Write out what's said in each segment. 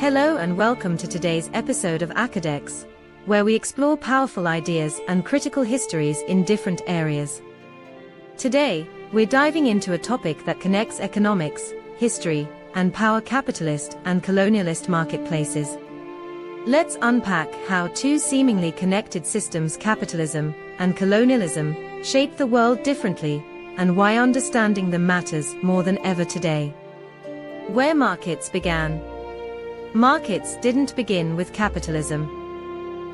Hello and welcome to today's episode of Acadex, where we explore powerful ideas and critical histories in different areas. Today, we're diving into a topic that connects economics, history, and power: capitalist and colonialist marketplaces. Let's unpack how two seemingly connected systems, capitalism and colonialism, shape the world differently, and why understanding them matters more than ever today. Where markets began. Markets didn't begin with capitalism.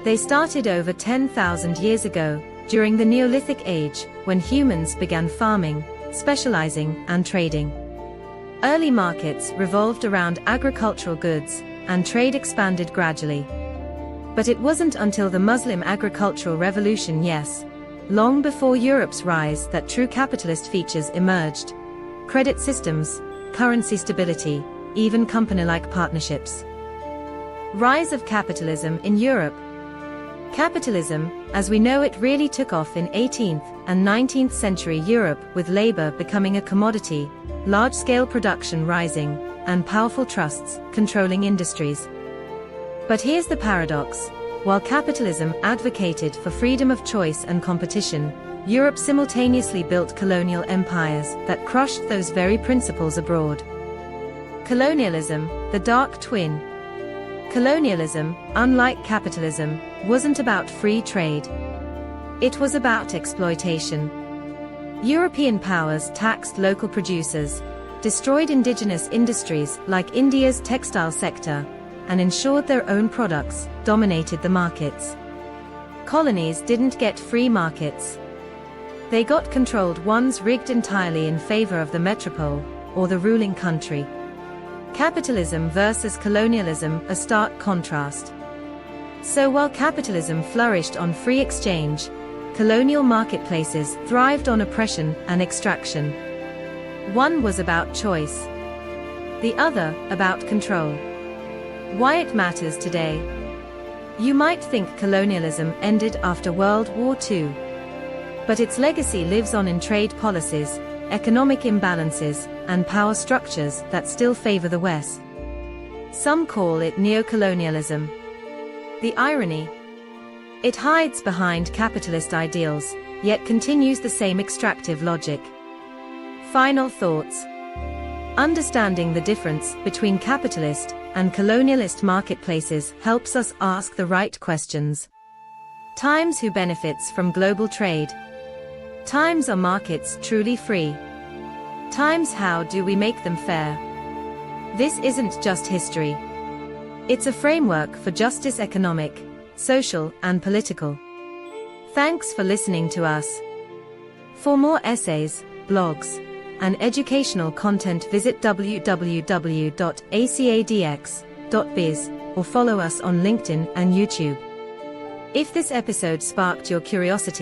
They started over 10,000 years ago, during the Neolithic Age, when humans began farming, specializing, and trading. Early markets revolved around agricultural goods, and trade expanded gradually. But it wasn't until the Muslim agricultural revolution, long before Europe's rise, that true capitalist features emerged: credit systems, currency stability, even company-like partnerships. Rise of capitalism in Europe. Capitalism, as we know it, really took off in 18th and 19th century Europe, with labor becoming a commodity, large-scale production rising, and powerful trusts controlling industries. But here's the paradox: while capitalism advocated for freedom of choice and competition, Europe simultaneously built colonial empires that crushed those very principles abroad. Colonialism, the dark twin. Colonialism, unlike capitalism, wasn't about free trade. It was about exploitation. European powers taxed local producers, destroyed indigenous industries like India's textile sector, and ensured their own products dominated the markets. Colonies didn't get free markets. They got controlled ones, rigged entirely in favor of the metropole, or the ruling country. Capitalism versus colonialism, a stark contrast. So while capitalism flourished on free exchange, colonial marketplaces thrived on oppression and extraction. One was about choice, the other about control. Why it matters today. You might think colonialism ended after World War II. But its legacy lives on in trade policies, economic imbalances, and power structures that still favor the West. Some call it neo-colonialism. The irony? It hides behind capitalist ideals, yet continues the same extractive logic. Final thoughts. Understanding the difference between capitalist and colonialist marketplaces helps us ask the right questions. Times: who benefits from global trade? Times: are markets truly free? Times: how do we make them fair? This isn't just history. It's a framework for justice: economic, social, and political. Thanks for listening to us. For more essays, blogs, and educational content, visit www.acadx.biz or follow us on LinkedIn and YouTube. If this episode sparked your curiosity,